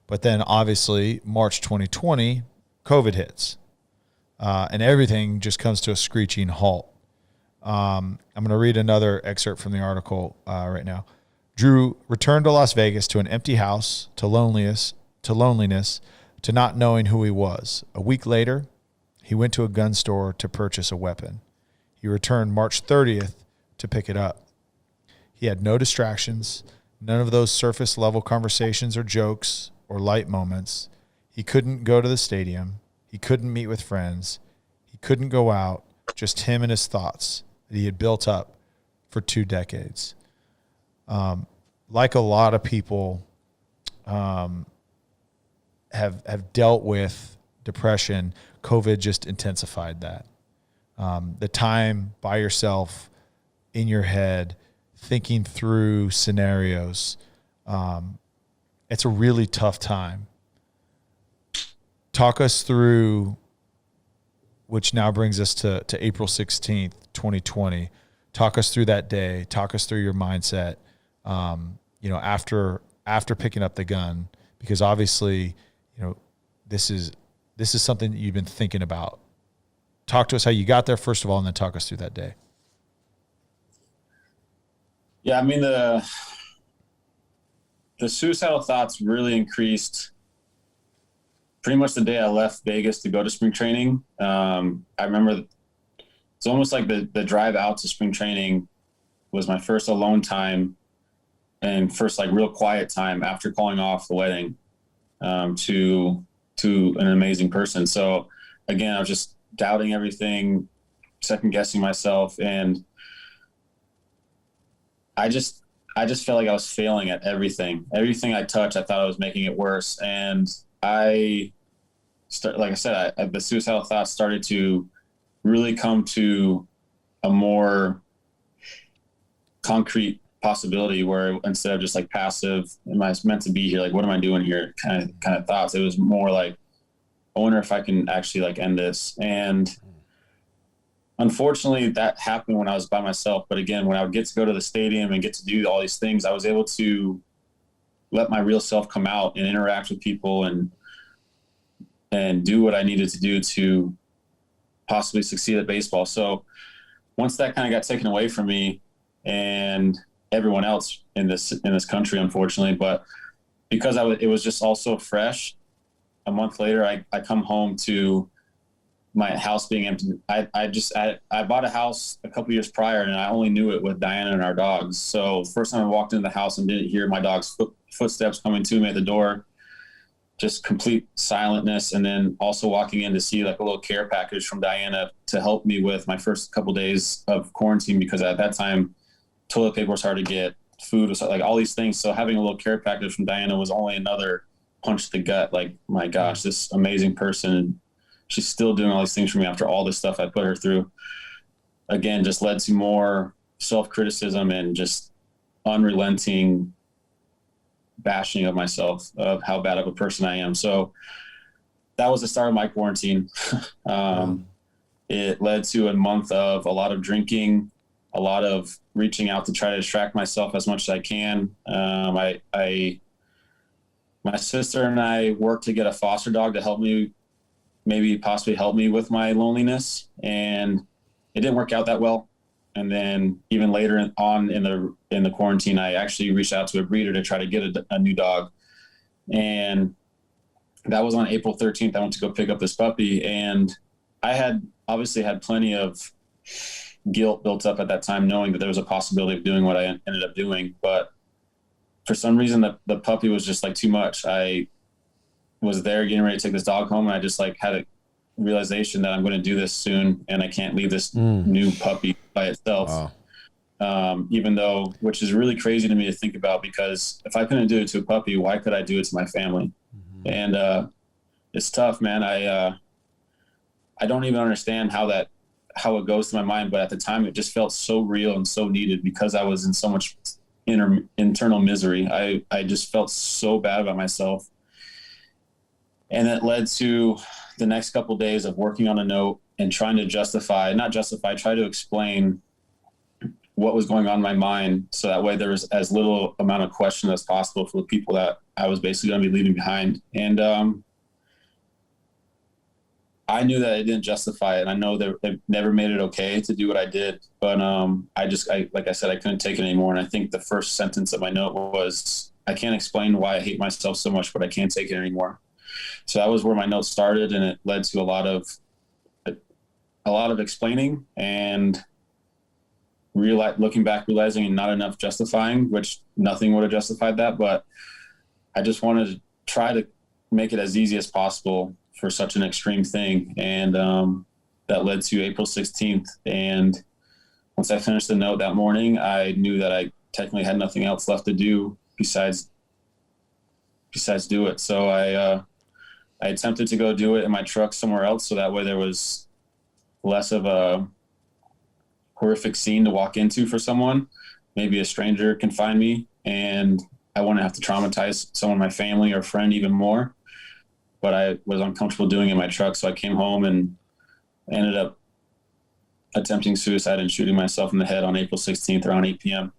But then obviously March 2020, COVID hits, and everything just comes to a screeching halt. I'm going to read another excerpt from the article right now. Drew returned to Las Vegas to an empty house, to loneliness, to not knowing who he was. A week later, he went to a gun store to purchase a weapon. He returned March 30th to pick it up. He had no distractions, none of those surface-level conversations or jokes or light moments. He couldn't go to the stadium. He couldn't meet with friends. He couldn't go out, just him and his thoughts that he had built up for 2 decades. Like a lot of people have dealt with depression, COVID just intensified that. The time by yourself in your head, thinking through scenarios, it's a really tough time. Talk us through, which now brings us to April 16th, 2020. Talk us through that day. Talk us through your mindset, after picking up the gun, because obviously, this is something that you've been thinking about. Talk to us how you got there, first of all, and then talk us through that day. Yeah, I mean, the suicidal thoughts really increased pretty much the day I left Vegas to go to spring training. I remember it's almost like the drive out to spring training was my first alone time and first like real quiet time after calling off the wedding to an amazing person. So again, I was just doubting everything, second guessing myself, and I just felt like I was failing at everything. Everything I touched, I thought I was making it worse. And the suicidal thoughts started to really come to a more concrete possibility where instead of just like passive, am I meant to be here? Like, what am I doing here? Kind of thoughts. It was more like, I wonder if I can actually like end this. And unfortunately that happened when I was by myself. But again, when I would get to go to the stadium and get to do all these things, I was able to let my real self come out and interact with people and do what I needed to do to possibly succeed at baseball. So once that kind of got taken away from me and everyone else in this country, unfortunately, but because it was just all so fresh, a month later, I come home to my house being empty. I bought a house a couple years prior, and I only knew it with Diana and our dogs. So first time I walked into the house and didn't hear my dog's footsteps coming to me at the door, just complete silentness. And then also walking in to see like a little care package from Diana to help me with my first couple days of quarantine, because at that time toilet paper was hard to get, food was like all these things. So having a little care package from Diana was only another punch to the gut. Like, my gosh, this amazing person, she's still doing all these things for me after all this stuff I put her through. Again, just led to more self-criticism and just unrelenting bashing of myself, of how bad of a person I am. So that was the start of my quarantine. It led to a month of a lot of drinking, a lot of reaching out to try to distract myself as much as I can. My sister and I worked to get a foster dog to help me, maybe possibly help me with my loneliness. And it didn't work out that well. And then even later on in the quarantine, I actually reached out to a breeder to try to get a new dog. And that was on April 13th. I went to go pick up this puppy, and I had obviously had plenty of guilt built up at that time, knowing that there was a possibility of doing what I ended up doing. But for some reason, the puppy was just like too much. I was there getting ready to take this dog home, and I just like had a realization that I'm going to do this soon, and I can't leave this new puppy by itself. Wow. Even though, which is really crazy to me to think about, because if I couldn't do it to a puppy, why could I do it to my family? Mm-hmm. And it's tough, man. I don't even understand how it goes to my mind, but at the time it just felt so real and so needed, because I was in so much internal misery. I just felt so bad about myself. And it led to the next couple of days of working on a note and trying to try to explain what was going on in my mind. So that way there was as little amount of question as possible for the people that I was basically going to be leaving behind. And I knew that I didn't justify it. And I know that it never made it okay to do what I did. But like I said, I couldn't take it anymore. And I think the first sentence of my note was, I can't explain why I hate myself so much, but I can't take it anymore. So that was where my note started. And it led to a lot of explaining and looking back, realizing and not enough justifying, which nothing would have justified that. But I just wanted to try to make it as easy as possible for such an extreme thing. And that led to April 16th. And once I finished the note that morning, I knew that I technically had nothing else left to do besides do it. So I attempted to go do it in my truck somewhere else. So that way there was less of a horrific scene to walk into for someone. Maybe a stranger can find me and I wouldn't have to traumatize someone in my family or friend even more. But I was uncomfortable doing it in my truck. So I came home and ended up attempting suicide and shooting myself in the head on April 16th around 8 p.m.